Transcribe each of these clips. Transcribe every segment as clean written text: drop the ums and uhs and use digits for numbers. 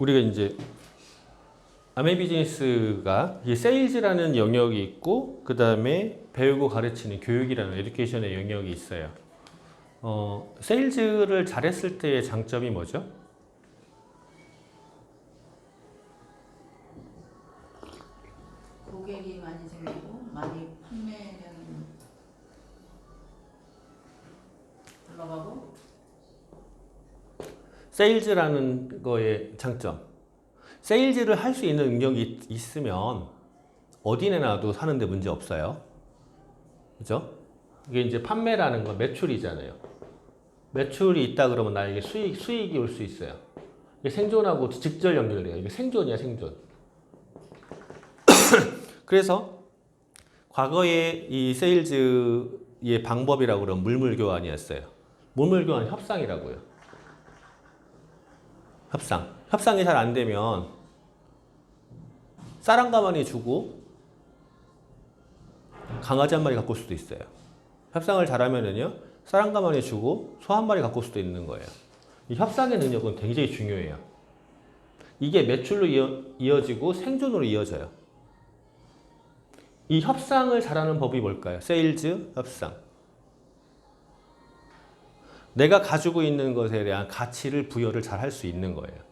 우리가 이제 아메 비즈니스가 이 세일즈라는 영역이 있고 그 다음에 배우고 가르치는 교육이라는 에듀케이션의 영역이 있어요. 세일즈를 잘했을 때의 장점이 뭐죠? 고객이 많이 생기고 많이 판매량이 올라가고. 세일즈라는 거의 장점. 세일즈를 할 수 있는 능력이 있으면 어디 내놔도 사는데 문제 없어요. 그죠? 이게 이제 판매라는 건 매출이잖아요. 매출이 있다 그러면 나에게 수익이 올 수 있어요. 이게 생존하고 직접 연결돼요. 이게 생존이야, 생존. 그래서 과거에 이 세일즈의 방법이라고 그러면 물물교환이었어요. 물물교환 협상이라고요. 협상이 잘 안 되면 쌀 한 가마니 주고 강아지 한 마리 갖고 올 수도 있어요. 협상을 잘하면은요, 쌀 한 가마니 주고 소 한 마리 갖고 올 수도 있는 거예요. 이 협상의 능력은 굉장히 중요해요. 이게 매출로 이어지고 생존으로 이어져요. 이 협상을 잘하는 법이 뭘까요? 세일즈 협상. 내가 가지고 있는 것에 대한 가치를 부여를 잘 할 수 있는 거예요.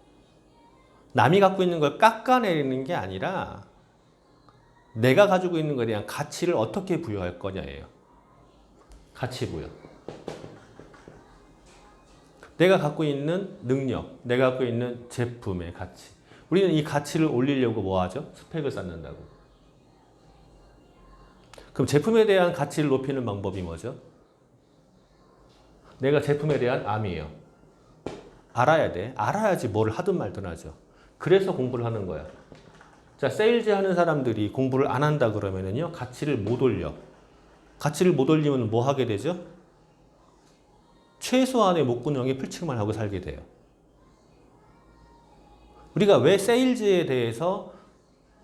남이 갖고 있는 걸 깎아내리는 게 아니라 내가 가지고 있는 것에 대한 가치를 어떻게 부여할 거냐예요. 가치 부여. 내가 갖고 있는 능력, 내가 갖고 있는 제품의 가치. 우리는 이 가치를 올리려고 뭐 하죠? 스펙을 쌓는다고. 그럼 제품에 대한 가치를 높이는 방법이 뭐죠? 내가 제품에 대한 암이에요. 알아야 돼. 알아야지 뭐를 하든 말든 하죠. 그래서 공부를 하는 거야. 자, 세일즈 하는 사람들이 공부를 안 한다 그러면은요, 가치를 못 올려. 가치를 못 올리면 뭐 하게 되죠? 최소한의 목구멍에 풀칠만 하고 살게 돼요. 우리가 왜 세일즈에 대해서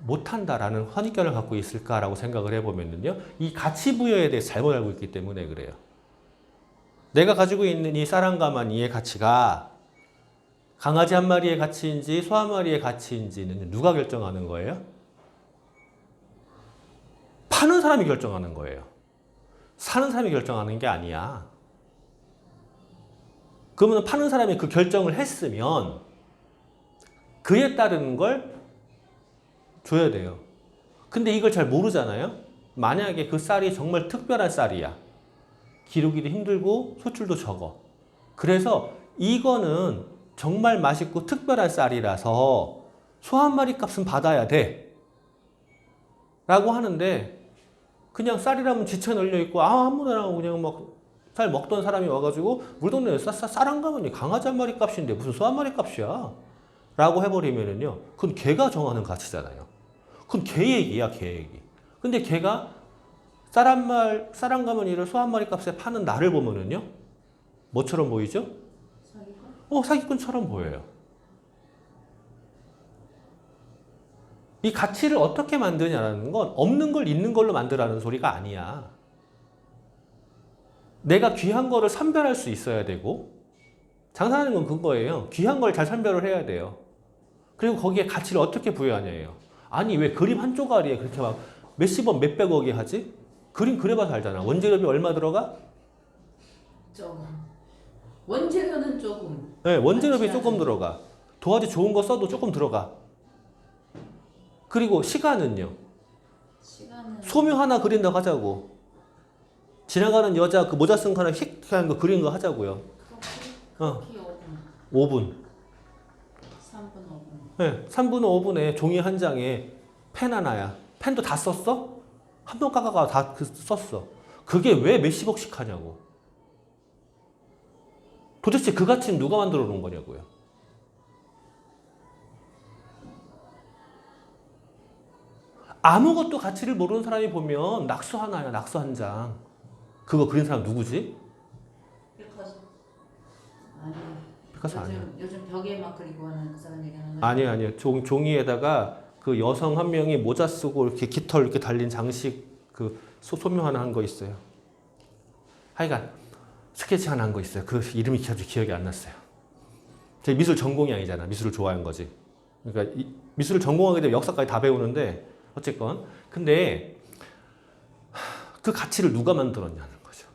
못한다라는 선입견을 갖고 있을까라고 생각을 해보면요, 이 가치 부여에 대해서 잘못 알고 있기 때문에 그래요. 내가 가지고 있는 이 쌀 한 가마니의 가치가 강아지 한 마리의 가치인지 소 한 마리의 가치인지는 누가 결정하는 거예요? 파는 사람이 결정하는 거예요. 사는 사람이 결정하는 게 아니야. 그러면 파는 사람이 그 결정을 했으면 그에 따르는 걸 줘야 돼요. 근데 이걸 잘 모르잖아요. 만약에 그 쌀이 정말 특별한 쌀이야. 기르기도 힘들고 소출도 적어. 그래서 이거는 정말 맛있고 특별한 쌀이라서 소 한 마리 값은 받아야 돼. 라고 하는데 그냥 쌀이라면 지체 널려 있고 아무나 그냥 막 쌀 먹던 사람이 와가지고 우리 동네에 쌀 한 가마니 강아지 한 마리 값인데 무슨 소 한 마리 값이야. 라고 해버리면은요, 그건 걔가 정하는 가치잖아요. 그건 걔 얘기야, 걔 얘기. 근데 걔가 쌀 한 가마니를 소 한 마리 값에 파는 나를 보면은요, 뭐처럼 보이죠? 사기꾼? 사기꾼처럼 보여요. 이 가치를 어떻게 만드냐라는 건 없는 걸 있는 걸로 만들라는 소리가 아니야. 내가 귀한 거를 선별할 수 있어야 되고, 장사하는 건 그거예요. 귀한 걸 잘 선별을 해야 돼요. 그리고 거기에 가치를 어떻게 부여하냐예요. 아니, 왜 그림 한 조각에 그렇게 막 몇십억, 몇백억이 하지? 그림 그려봐서 알잖아. 원재료비 얼마 들어가? 조금. 원재료는 조금. 네, 원재료비 조금 들어가. 도화지 좋은 거 써도 조금 들어가. 그리고 시간은요. 시간은 소묘 하나 그린다고 하자고. 지나가는 여자 그 모자 쓴 거 하나 휙 하는 거 그린 거 하자고요. 커피 5분. 5분. 3분 5분. 네, 3분 5분에 종이 한 장에 펜 하나야. 펜도 다 썼어? 한 번 깎아가 다 썼어. 그게 왜 몇십억씩 하냐고. 도대체 그 가치는 누가 만들어 놓은 거냐고요. 아무것도 가치를 모르는 사람이 보면 낙서 하나야, 낙서 한 장. 그거 그린 사람 누구지? 피카소. 아니. 피카소 아니야. 요즘 벽에 막 그리고 하는 그 사람 얘기하는 거. 아니야. 종이에다가 그 여성 한 명이 모자 쓰고 이렇게 깃털 이렇게 달린 장식 그 소묘 하나 한 거 있어요. 하여간 스케치 하나 한 거 있어요. 그 이름이 기억이 안 났어요. 제 미술 전공이 아니잖아. 미술을 좋아하는 거지. 그러니까 미술을 전공하게 되면 역사까지 다 배우는데 어쨌건 근데 그 가치를 누가 만들었냐는 거죠.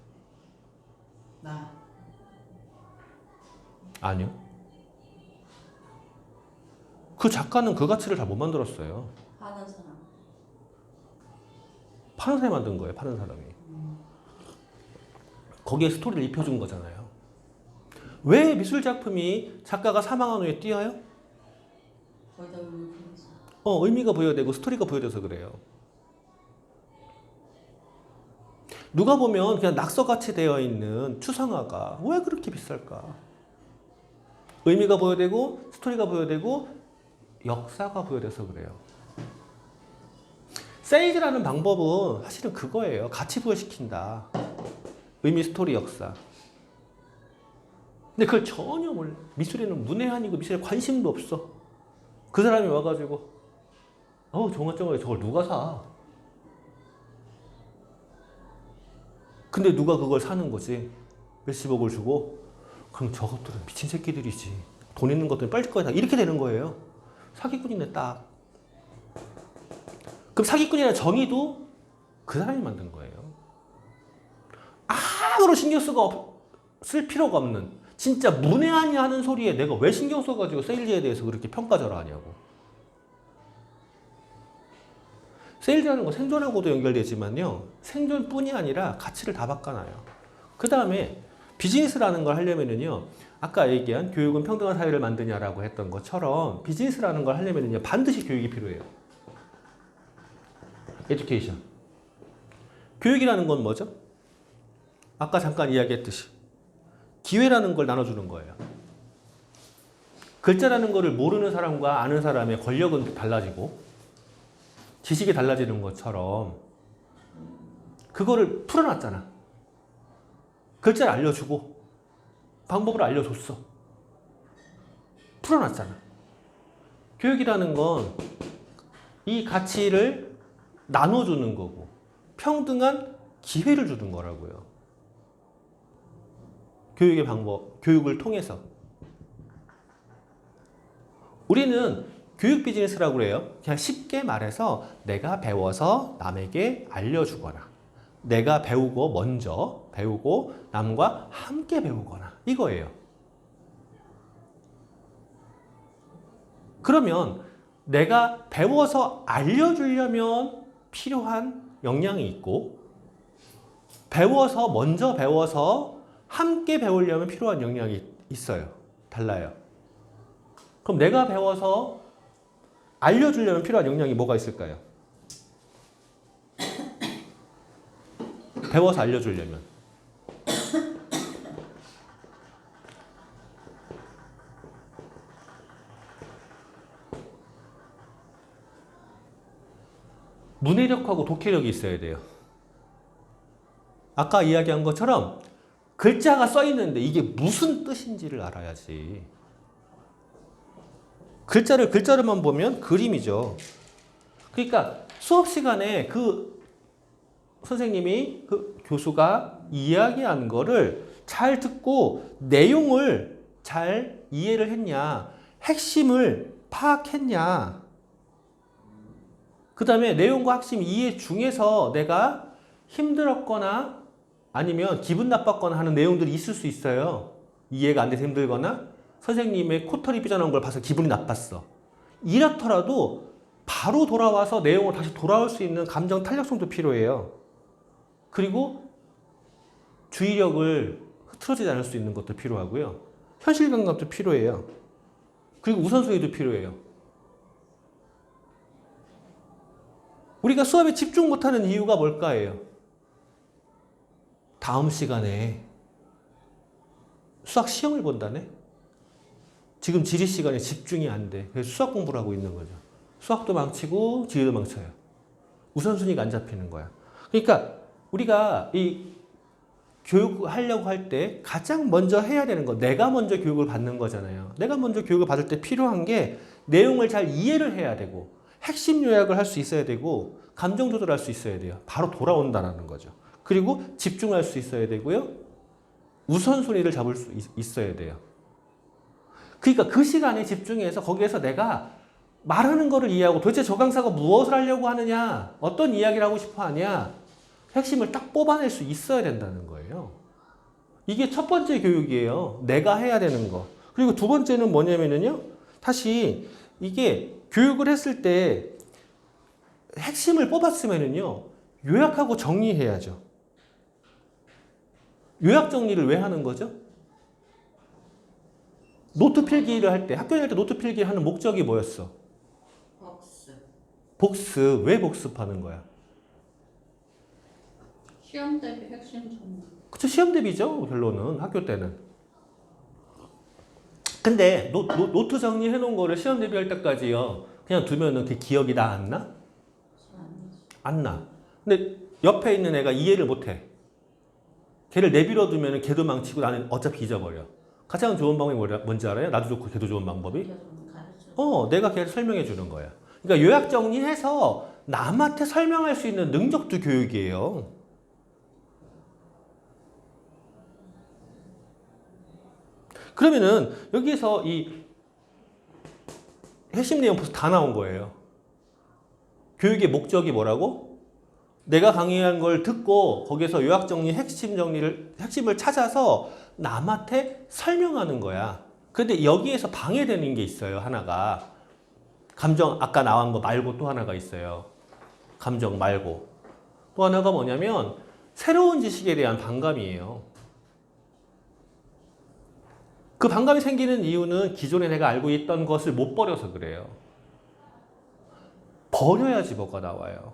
나. 아니요. 그 작가는 그 가치를 잘 못 만들었어요. 하는 사람. 파는 사람이 만든 거예요. 파는 사람이. 거기에 스토리를 입혀준 거잖아요. 왜 미술 작품이 작가가 사망한 후에 띄어요? 거의 다 의미있어. 의미가 부여되고 스토리가 부여돼서 그래요. 누가 보면 그냥 낙서같이 되어 있는 추상화가 왜 그렇게 비쌀까? 의미가 부여되고 스토리가 부여되고 역사가 부여돼서 그래요. 세일즈라는 방법은 사실은 그거예요. 가치 부여시킨다. 의미, 스토리, 역사. 근데 그걸 전혀 몰라. 미술에는 문외한이고 미술에 관심도 없어. 그 사람이 와가지고 종합적으로 저걸 누가 사? 근데 누가 그걸 사는 거지? 몇십억을 주고? 그럼 저것들은 미친 새끼들이지. 돈 있는 것들은 빨리 거야. 이렇게 되는 거예요. 사기꾼이네 딱. 그럼 사기꾼이라는 정의도 그 사람이 만든 거예요. 아무런 신경 쓸 필요가 없는 진짜 문외한이 하는 소리에 내가 왜 신경 써가지고 세일즈에 대해서 그렇게 평가절하하냐고. 세일즈라는 건 생존하고도 연결되지만요. 생존뿐이 아니라 가치를 다 바꿔놔요. 그 다음에 비즈니스라는 걸 하려면은요. 아까 얘기한 교육은 평등한 사회를 만드냐라고 했던 것처럼 비즈니스라는 걸 하려면은요. 반드시 교육이 필요해요. 에듀케이션. 교육이라는 건 뭐죠? 아까 잠깐 이야기했듯이 기회라는 걸 나눠주는 거예요. 글자라는 거를 모르는 사람과 아는 사람의 권력은 달라지고 지식이 달라지는 것처럼 그거를 풀어놨잖아. 글자를 알려주고 방법을 알려줬어. 풀어놨잖아. 교육이라는 건 이 가치를 나눠주는 거고 평등한 기회를 주는 거라고요. 교육의 방법, 교육을 통해서. 우리는 교육 비즈니스라고 그래요. 그냥 쉽게 말해서 내가 배워서 남에게 알려주거나 내가 배우고 먼저 배우고 남과 함께 배우거나 이거예요. 그러면 내가 배워서 알려주려면 필요한 역량이 있고 배워서 먼저 배워서 함께 배우려면 필요한 역량이 있어요. 달라요. 그럼 내가 배워서 알려주려면 필요한 역량이 뭐가 있을까요? 배워서 알려주려면 문해력하고 독해력이 있어야 돼요. 아까 이야기한 것처럼 글자가 써 있는데 이게 무슨 뜻인지를 알아야지. 글자를만 보면 그림이죠. 그러니까 수업 시간에 그 선생님이 그 교수가 이야기한 거를 잘 듣고 내용을 잘 이해를 했냐, 핵심을 파악했냐, 그 다음에 내용과 핵심 이해 중에서 내가 힘들었거나 아니면 기분 나빴거나 하는 내용들이 있을 수 있어요. 이해가 안 돼서 힘들거나 선생님의 코털이 삐져나온 걸 봐서 기분이 나빴어. 이렇더라도 바로 돌아와서 내용을 다시 돌아올 수 있는 감정 탄력성도 필요해요. 그리고 주의력을 흐트러지지 않을 수 있는 것도 필요하고요. 현실 감각도 필요해요. 그리고 우선순위도 필요해요. 우리가 수업에 집중 못하는 이유가 뭘까예요? 다음 시간에 수학 시험을 본다네? 지금 지리 시간에 집중이 안 돼. 그래서 수학 공부를 하고 있는 거죠. 수학도 망치고 지리도 망쳐요. 우선순위가 안 잡히는 거야. 그러니까 우리가 이 교육하려고 할 때 가장 먼저 해야 되는 거, 내가 먼저 교육을 받는 거잖아요. 내가 먼저 교육을 받을 때 필요한 게 내용을 잘 이해를 해야 되고 핵심 요약을 할 수 있어야 되고 감정 조절할 수 있어야 돼요. 바로 돌아온다는 거죠. 그리고 집중할 수 있어야 되고요. 우선순위를 잡을 수 있어야 돼요. 그러니까 그 시간에 집중해서 거기에서 내가 말하는 거를 이해하고 도대체 저 강사가 무엇을 하려고 하느냐, 어떤 이야기를 하고 싶어 하냐, 핵심을 딱 뽑아낼 수 있어야 된다는 거예요. 이게 첫 번째 교육이에요. 내가 해야 되는 거. 그리고 두 번째는 뭐냐면요. 다시 이게 교육을 했을 때 핵심을 뽑았으면은요. 요약하고 정리해야죠. 요약 정리를 왜 하는 거죠? 노트 필기를 할 때, 학교 다닐 때 노트 필기 하는 목적이 뭐였어? 복습. 복습. 왜 복습하는 거야? 시험 대비 핵심 정보. 그쵸, 시험 대비죠, 결론은, 학교 때는. 근데 노트 정리해 놓은 거를 시험 대비할 때까지요, 그냥 두면은 그 기억이 다 안 나? 잘안 나지. 안 나. 근데 옆에 있는 애가 이해를 못 해. 걔를 내버려 두면은 걔도 망치고 나는 어차피 잊어버려. 가장 좋은 방법이 뭔지 알아요? 나도 좋고 걔도 좋은 방법이? 가르쳐. 내가 걔를 설명해 주는 거야. 그러니까 요약 정리해서 남한테 설명할 수 있는 능력도 교육이에요. 그러면은 여기서 이 핵심 내용 벌써 다 나온 거예요. 교육의 목적이 뭐라고? 내가 강의한 걸 듣고 거기서 요약 정리, 핵심을 찾아서 남한테 설명하는 거야. 근데 여기에서 방해되는 게 있어요, 하나가. 감정, 아까 나온 거 말고 또 하나가 있어요. 감정 말고. 또 하나가 뭐냐면, 새로운 지식에 대한 반감이에요. 그 반감이 생기는 이유는 기존에 내가 알고 있던 것을 못 버려서 그래요. 버려야지 뭐가 나와요.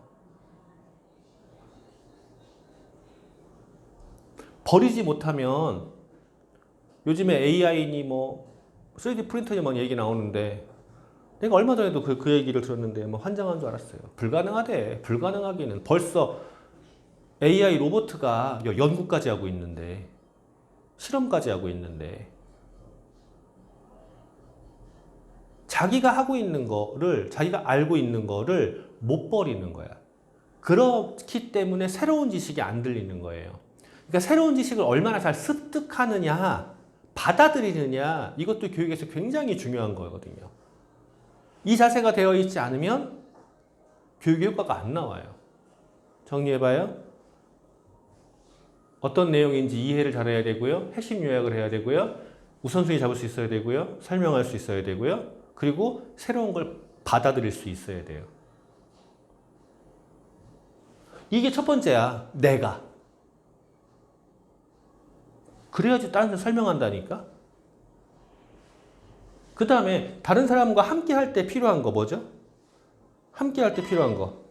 버리지 못하면 요즘에 AI니 뭐 3D 프린터니 뭐 얘기 나오는데 내가 얼마 전에도 그 얘기를 들었는데 뭐 환장한 줄 알았어요. 불가능하대. 불가능하기는 벌써 AI 로봇가 연구까지 하고 있는데 실험까지 하고 있는데 자기가 하고 있는 거를 자기가 알고 있는 거를 못 버리는 거야. 그렇기 때문에 새로운 지식이 안 들리는 거예요. 그러니까 새로운 지식을 얼마나 잘 습득하느냐, 받아들이느냐, 이것도 교육에서 굉장히 중요한 거거든요. 이 자세가 되어 있지 않으면 교육의 효과가 안 나와요. 정리해봐요. 어떤 내용인지 이해를 잘해야 되고요. 핵심 요약을 해야 되고요. 우선순위 잡을 수 있어야 되고요. 설명할 수 있어야 되고요. 그리고 새로운 걸 받아들일 수 있어야 돼요. 이게 첫 번째야. 내가. 그래야지 다른 사람 설명한다니까. 그 다음에 다른 사람과 함께 할 때 필요한 거 뭐죠? 함께 할 때 필요한 거.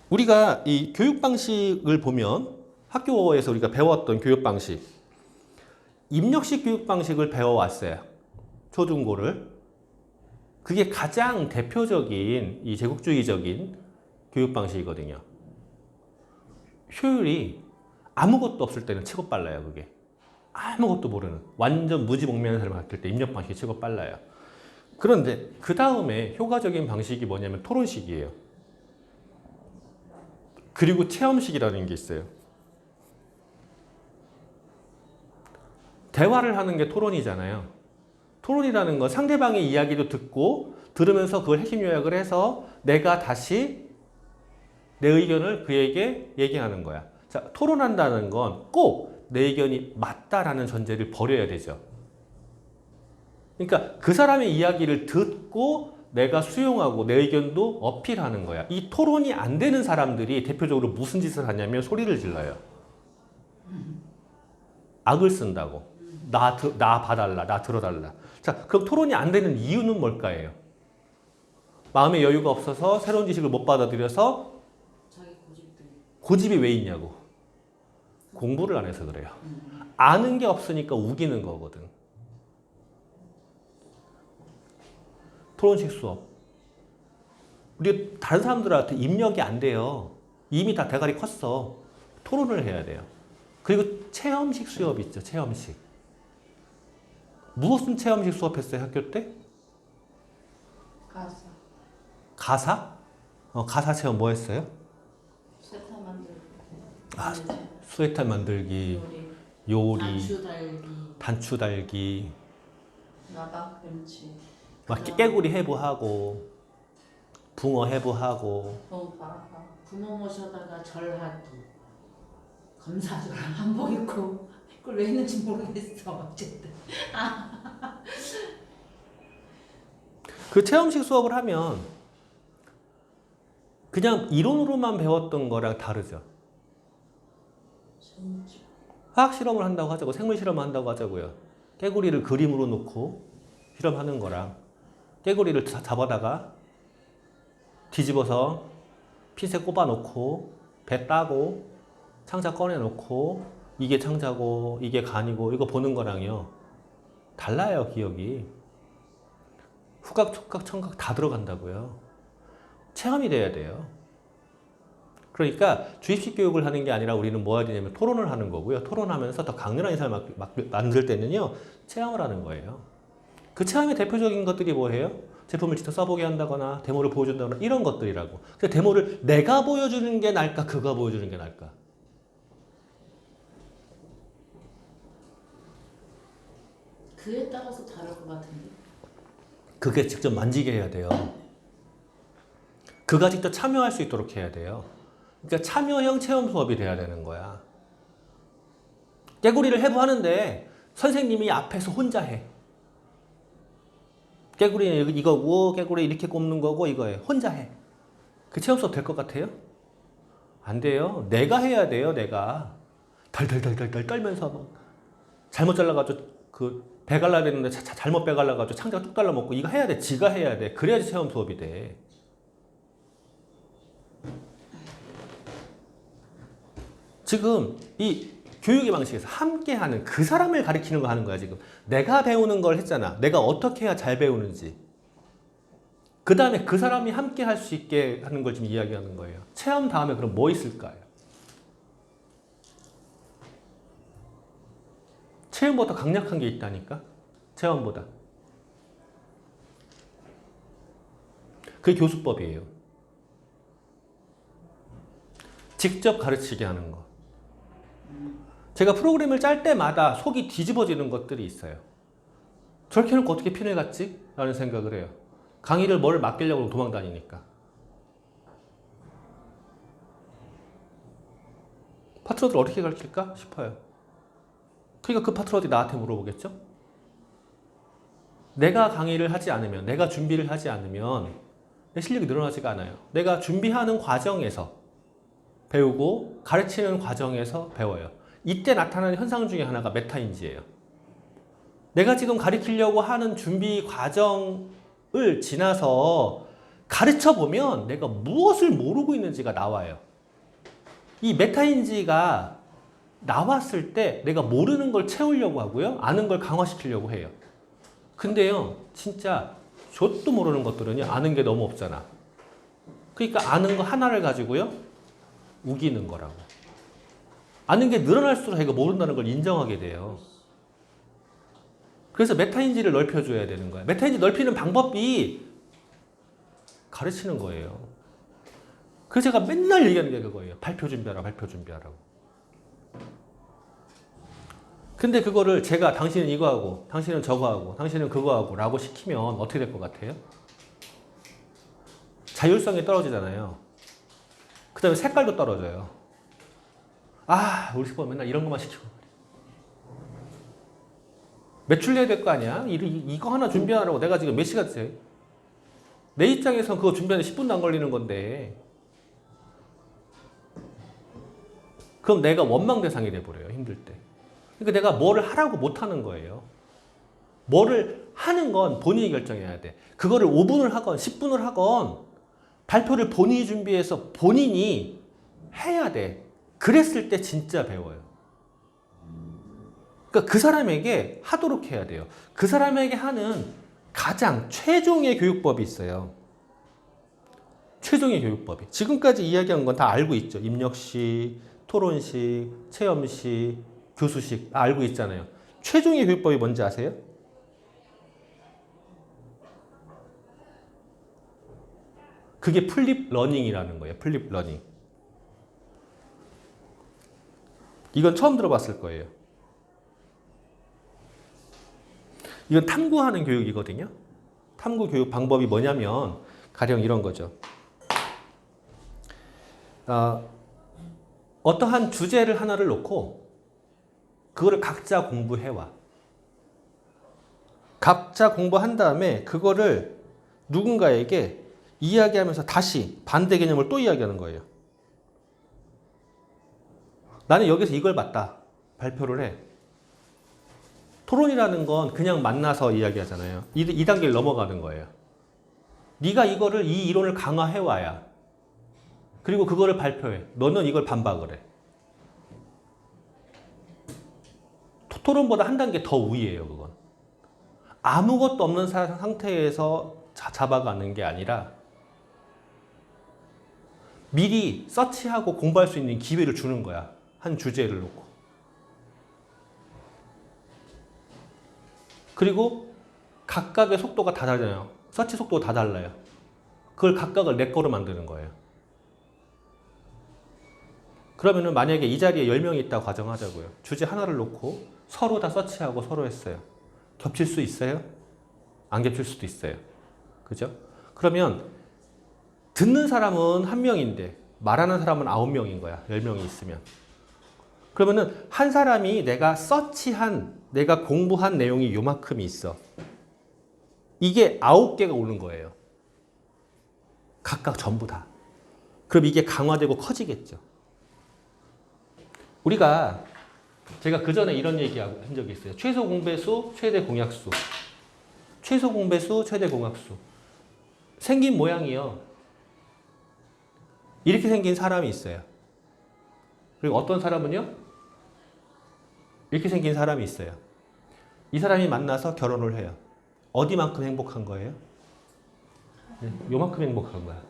우리가 이 교육 방식을 보면 학교에서 우리가 배웠던 교육 방식, 입력식 교육 방식을 배워왔어요. 초중고를. 그게 가장 대표적인 이 제국주의적인 교육 방식이거든요. 효율이 아무것도 없을 때는 최고 빨라요, 그게. 아무것도 모르는, 완전 무지몽매한 사람을 가르칠 때 입력 방식이 최고 빨라요. 그런데 그 다음에 효과적인 방식이 뭐냐면 토론식이에요. 그리고 체험식이라는 게 있어요. 대화를 하는 게 토론이잖아요. 토론이라는 건 상대방의 이야기도 듣고 들으면서 그걸 핵심 요약을 해서 내가 다시 내 의견을 그에게 얘기하는 거야. 자, 토론한다는 건 꼭 내 의견이 맞다라는 전제를 버려야 되죠. 그러니까 그 사람의 이야기를 듣고 내가 수용하고 내 의견도 어필하는 거야. 이 토론이 안 되는 사람들이 대표적으로 무슨 짓을 하냐면 소리를 질러요. 악을 쓴다고. 나 봐달라. 나 들어달라. 자, 그럼 토론이 안 되는 이유는 뭘까요? 마음의 여유가 없어서 새로운 지식을 못 받아들여서 자기 고집들. 고집이 왜 있냐고. 공부를 안 해서 그래요. 아는 게 없으니까 우기는 거거든. 토론식 수업. 우리 다른 사람들한테 입력이 안 돼요. 이미 다 대가리 컸어. 토론을 해야 돼요. 그리고 체험식 수업 있죠. 체험식. 무슨 체험식 수업했어요? 학교 때? 가사. 가사? 가사 체험 뭐 했어요? 세타 만들기. 아, 스웨터 만들기, 요리. 요리, 단추 달기. 단추 달기. 나박 뱀치. 막 깨구리 해부하고 붕어 해부하고 봐봐. 부모 모셔다가 절하도 검사들 한복 입고 그걸 왜 했는지 모르겠어. 어쨌든. 그 체험식 수업을 하면 그냥 이론으로만 배웠던 거랑 다르죠. 화학 실험을 한다고 하자고, 생물 실험을 한다고 하자고요. 깨구리를 그림으로 놓고 실험하는 거랑 깨구리를 잡아다가 뒤집어서 핀셋 꼽아 놓고 배 따고 창자 꺼내 놓고 이게 창자고 이게 간이고 이거 보는 거랑요 달라요. 기억이 후각, 촉각, 청각 다 들어간다고요. 체험이 돼야 돼요. 그러니까 주입식 교육을 하는 게 아니라 우리는 뭐 해야 되냐면 토론을 하는 거고요. 토론하면서 더 강렬한 인상을 만들 때는요 체험을 하는 거예요. 그 체험의 대표적인 것들이 뭐예요? 제품을 직접 써보게 한다거나 데모를 보여준다거나 이런 것들이라고. 근데 데모를 내가 보여주는 게 나을까 그가 보여주는 게 나을까? 그에 따라서 다를 것 같은데. 그게 직접 만지게 해야 돼요. 그가 직접 참여할 수 있도록 해야 돼요. 그러니까 참여형 체험 수업이 돼야 되는 거야. 깨구리를 해부하는데 선생님이 앞에서 혼자 해. 깨구리는 이거고 깨구리 이렇게 꼽는 거고 이거예요. 혼자 해. 그 체험 수업 될 것 같아요? 안 돼요. 내가 해야 돼요. 내가 덜덜덜덜 떨면서 막 잘못 잘라가지고 그 배 갈라야 되는데 잘못 배 갈라가지고 창자가 뚝 달라먹고 이거 해야 돼. 지가 해야 돼. 그래야지 체험 수업이 돼. 지금 이 교육의 방식에서 함께하는 그 사람을 가리키는 거 하는 거야. 지금 내가 배우는 걸 했잖아. 내가 어떻게 해야 잘 배우는지. 그 다음에 그 사람이 함께 할 수 있게 하는 걸 지금 이야기하는 거예요. 체험 다음에 그럼 뭐 있을까요? 체험보다 강력한 게 있다니까? 체험보다. 그게 교수법이에요. 직접 가르치게 하는 거. 제가 프로그램을 짤 때마다 속이 뒤집어지는 것들이 있어요. 저렇게 해놓고 어떻게 핀을 갔지? 라는 생각을 해요. 강의를 뭘 맡기려고 도망 다니니까. 파트너들 어떻게 가르칠까 싶어요. 그러니까 그 파트너들이 나한테 물어보겠죠? 내가 강의를 하지 않으면, 내가 준비를 하지 않으면 내 실력이 늘어나지가 않아요. 내가 준비하는 과정에서 배우고 가르치는 과정에서 배워요. 이때 나타나는 현상 중에 하나가 메타인지예요. 내가 지금 가르치려고 하는 준비 과정을 지나서 가르쳐 보면 내가 무엇을 모르고 있는지가 나와요. 이 메타인지가 나왔을 때 내가 모르는 걸 채우려고 하고요. 아는 걸 강화시키려고 해요. 근데요, 진짜 좆도 모르는 것들은요, 아는 게 너무 없잖아. 그러니까 아는 거 하나를 가지고요, 우기는 거라고. 아는 게 늘어날수록 얘가 모른다는 걸 인정하게 돼요. 그래서 메타인지를 넓혀줘야 되는 거야. 메타인지 넓히는 방법이 가르치는 거예요. 그래서 제가 맨날 얘기하는 게 그거예요. 발표 준비하라, 발표 준비하라고. 근데 그거를 제가 당신은 이거 하고, 당신은 저거 하고, 당신은 그거 하고 라고 시키면 어떻게 될 것 같아요? 자율성이 떨어지잖아요. 그 다음에 색깔도 떨어져요. 아, 우리 스포 맨날 이런 것만 시키고. 매출 내야 될 거 아니야? 이거 하나 준비하라고 내가 지금 몇 시간째? 내 입장에선 그거 준비하는데 10분도 안 걸리는 건데. 그럼 내가 원망 대상이 돼버려요. 힘들 때. 그러니까 내가 뭐를 하라고 못하는 거예요. 뭐를 하는 건 본인이 결정해야 돼. 그거를 5분을 하건 10분을 하건 발표를 본인이 준비해서 본인이 해야 돼. 그랬을 때 진짜 배워요. 그러니까 그 사람에게 하도록 해야 돼요. 그 사람에게 하는 가장 최종의 교육법이 있어요. 최종의 교육법이. 지금까지 이야기한 건 다 알고 있죠. 입력식, 토론식, 체험식, 교수식 다 알고 있잖아요. 최종의 교육법이 뭔지 아세요? 그게 플립 러닝이라는 거예요. 플립 러닝. 이건 처음 들어봤을 거예요. 이건 탐구하는 교육이거든요. 탐구 교육 방법이 뭐냐면 가령 이런 거죠. 어떠한 주제를 하나를 놓고 그거를 각자 공부해와. 각자 공부한 다음에 그거를 누군가에게 이야기하면서 다시 반대 개념을 또 이야기하는 거예요. 나는 여기서 이걸 봤다. 발표를 해. 토론이라는 건 그냥 만나서 이야기하잖아요. 이 단계를 넘어가는 거예요. 네가 이거를 이 이론을 강화해 와야. 그리고 그거를 발표해. 너는 이걸 반박을 해. 토론보다 한 단계 더 위에요, 그건. 아무것도 없는 상태에서 잡아가는 게 아니라 미리 서치하고 공부할 수 있는 기회를 주는 거야. 한 주제를 놓고. 그리고 각각의 속도가 다 다르잖아요. 서치 속도가 다 달라요. 그걸 각각을 내 거로 만드는 거예요. 그러면은 만약에 이 자리에 10명이 있다고 가정하자고요. 주제 하나를 놓고 서로 다 서치하고 서로 했어요. 겹칠 수 있어요? 안 겹칠 수도 있어요. 그죠? 그러면 듣는 사람은 1명인데 말하는 사람은 9명인 거야. 10명이 있으면. 그러면은 한 사람이 내가 서치한, 내가 공부한 내용이 요만큼이 있어. 이게 9개가 오는 거예요. 각각 전부 다. 그럼 이게 강화되고 커지겠죠. 제가 그 전에 이런 얘기 한 적이 있어요. 최소 공배수, 최대 공약수. 최소 공배수, 최대 공약수. 생긴 모양이요. 이렇게 생긴 사람이 있어요. 그리고 어떤 사람은요? 이렇게 생긴 사람이 있어요. 이 사람이 만나서 결혼을 해요. 어디만큼 행복한 거예요? 요만큼 행복한 거야.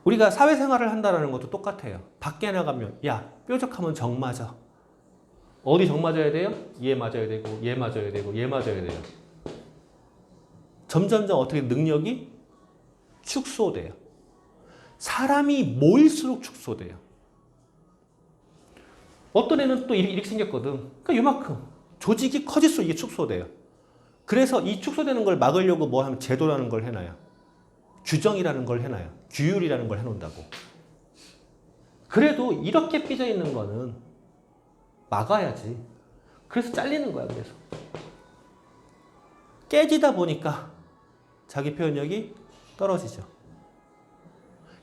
우리가 사회생활을 한다는 것도 똑같아요. 밖에 나가면 야, 뾰족하면 정 맞아. 어디 정 맞아야 돼요? 얘 맞아야 되고 얘 맞아야 되고 얘 맞아야 돼요. 점점점 어떻게 능력이 축소돼요. 사람이 모일수록 축소돼요. 어떤 애는 또 이렇게 생겼거든. 그러니까 요만큼. 조직이 커질수록 이게 축소돼요. 그래서 이 축소되는 걸 막으려고 뭐 하면 제도라는 걸 해놔요. 규정이라는 걸 해놔요. 규율이라는 걸 해놓는다고. 그래도 이렇게 삐져 있는 거는 막아야지. 그래서 잘리는 거야, 그래서. 깨지다 보니까 자기 표현력이 떨어지죠.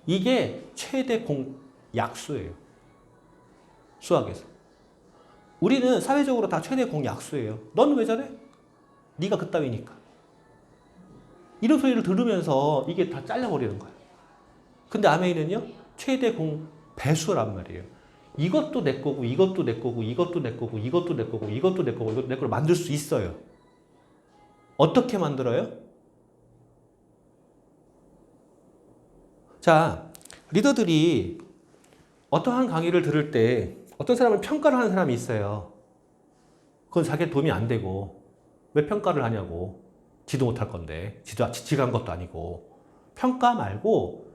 이게 최대 공약수예요. 수학에서. 우리는 사회적으로 다 최대 공약수예요. 넌 왜 저래? 네가 그따위니까. 이런 소리를 들으면서 이게 다 잘려버리는 거야. 근데 아메이는요, 최대 공 배수란 말이에요. 이것도 내 거고, 이것도 내 거고, 이것도 내 거고, 이것도 내 거고, 이것도 내 거고, 이것도 내 거를 만들 수 있어요. 어떻게 만들어요? 자, 리더들이 어떠한 강의를 들을 때 어떤 사람을 평가를 하는 사람이 있어요. 그건 자기한테 도움이 안 되고 왜 평가를 하냐고. 지도 못할 건데. 지가 한 것도 아니고. 평가 말고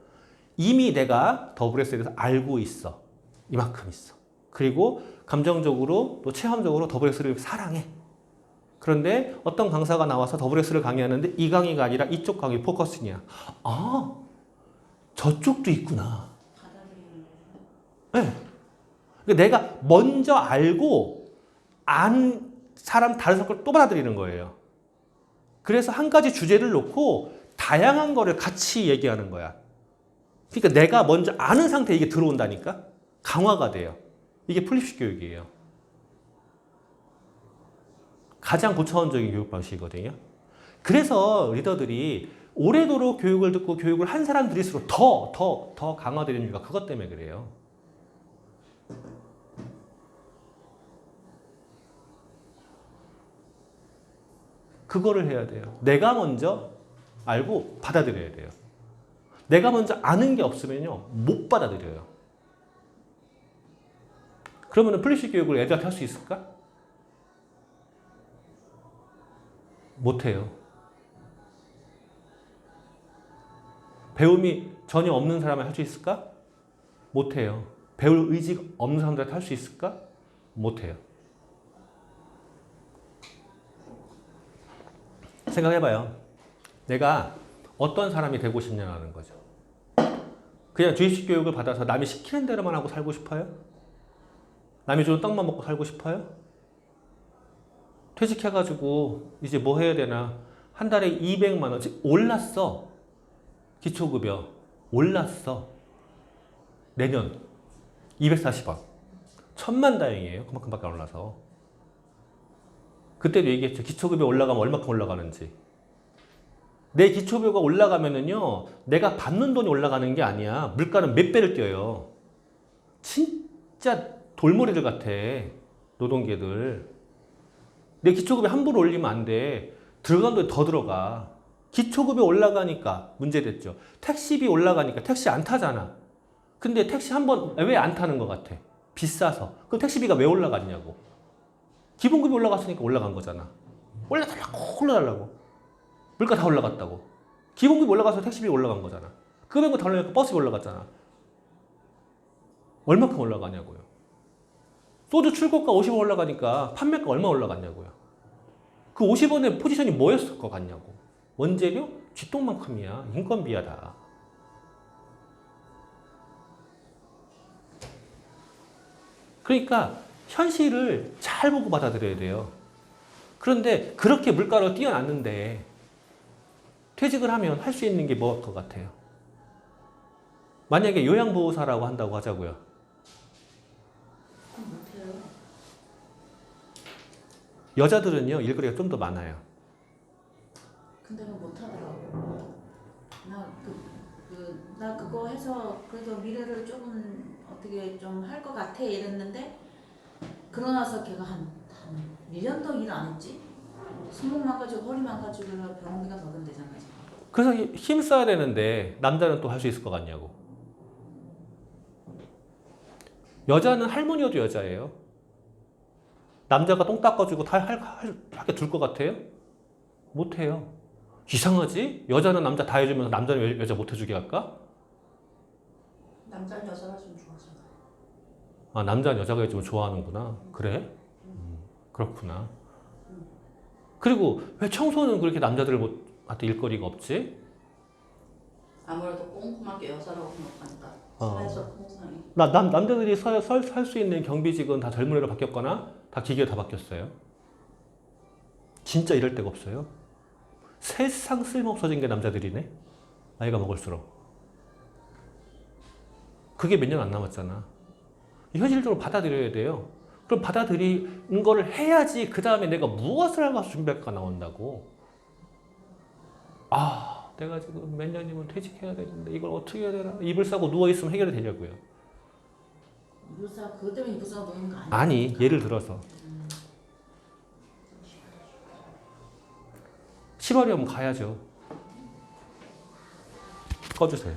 이미 내가 WS에 대해서 알고 있어. 이만큼 있어. 그리고 감정적으로 또 체험적으로 WS를 사랑해. 그런데 어떤 강사가 나와서 WS를 강의하는데 이 강의가 아니라 이쪽 강의 포커스냐. 아, 저쪽도 있구나. 네. 내가 먼저 알고 안 사람 다른 사람을 또 받아들이는 거예요. 그래서 한 가지 주제를 놓고 다양한 거를 같이 얘기하는 거야. 그러니까 내가 먼저 아는 상태에 이게 들어온다니까? 강화가 돼요. 이게 플립식 교육이에요. 가장 고차원적인 교육 방식이거든요. 그래서 리더들이 오래도록 교육을 듣고 교육을 한 사람들일수록 더 강화되는 이유가 그것 때문에 그래요. 그거를 해야 돼요. 내가 먼저 알고 받아들여야 돼요. 내가 먼저 아는 게 없으면요, 못 받아들여요. 그러면 플립식 교육을 애들한테 할 수 있을까? 못해요. 배움이 전혀 없는 사람이 할 수 있을까? 못해요. 배울 의지가 없는 사람들한테 할 수 있을까? 못해요. 생각해봐요. 내가 어떤 사람이 되고 싶냐는 거죠. 그냥 주입식 교육을 받아서 남이 시키는 대로만 하고 살고 싶어요? 남이 주는 떡만 먹고 살고 싶어요? 퇴직해가지고 이제 뭐 해야 되나? 한 달에 200만 원, 즉 올랐어. 기초급여 올랐어. 내년 240원. 천만다행이에요. 그만큼밖에 안 올라서. 그때도 얘기했죠. 기초급여 올라가면 얼마큼 올라가는지. 내 기초급여가 올라가면은요, 내가 받는 돈이 올라가는 게 아니야. 물가는 몇 배를 뛰어요. 진짜 돌머리들 같아. 노동계들. 내 기초급여 함부로 올리면 안 돼. 들어간 돈이 더 들어가. 기초급여 올라가니까 문제됐죠. 택시비 올라가니까 택시 안 타잖아. 근데 택시 한 번 왜 안 타는 것 같아? 비싸서. 그럼 택시비가 왜 올라갔냐고. 기본급이 올라갔으니까 올라간 거잖아. 올려달라고. 물가 다 올라갔다고. 기본급이 올라가서 택시비 올라간 거잖아. 급여가 다 올라가니까 버스비 올라갔잖아. 얼마큼 올라가냐고요. 소주 출고가 50원 올라가니까 판매가 얼마 올라갔냐고요. 그 50원의 포지션이 뭐였을 것 같냐고. 원재료? 쥐똥만큼이야. 인건비야 다. 그러니까 현실을 잘 보고 받아들여야 돼요. 그런데 그렇게 물가로 뛰어났는데 퇴직을 하면 할 수 있는 게 뭐일 것 같아요? 만약에 요양보호사라고 한다고 하자고요. 못해요. 여자들은요, 일거리가 좀 더 많아요. 근데 그거 못하더라고. 나 그거 해서 그래도 미래를 조금 어떻게 좀 할 것 같아 이랬는데 그러고 나서 걔가 한 1년도 일 안 했지? 손목 망가지고 허리 망가지고 병원비가 더 든대잖아 지금. 그래서 힘 써야 되는데 남자는 또 할 수 있을 것 같냐고. 여자는 할머니여도 여자예요. 남자가 똥 닦아주고 다 하게 둘 것 같아요? 못해요. 이상하지? 여자는 남자 다 해주면서 남자는 여자 못 해주게 할까? 남자는 여자가 좀 좋아하잖아. 아, 남자는 여자가 해주면 좋아하는구나. 그래? 그렇구나. 그리고 왜 청소는 그렇게 남자들한테 일거리가 없지? 아무래도 꼼꼼하게 여자라고 생각하니까 어. 사회적 통상이. 남자들이 살 수 있는 경비직은 다 젊은 애로 바뀌었거나 다 기계로 다 바뀌었어요. 진짜 이럴 데가 없어요. 세상 쓸모없어진 게 남자들이네. 나이가 먹을수록. 그게 몇 년 안 남았잖아. 현실적으로 받아들여야 돼요. 그럼 받아들이는 거를 해야지 그 다음에 내가 무엇을 하고 준비할까 나온다고. 아, 내가 지금 몇 년이면 퇴직해야 되는데 이걸 어떻게 해야 되나. 이불 싸고 누워있으면 해결이 되냐고요. 이불사 그것 때문에 이불사 놓는 거 아니야? 아니, 예를 들어서 10월이면 가야죠. 꺼주세요.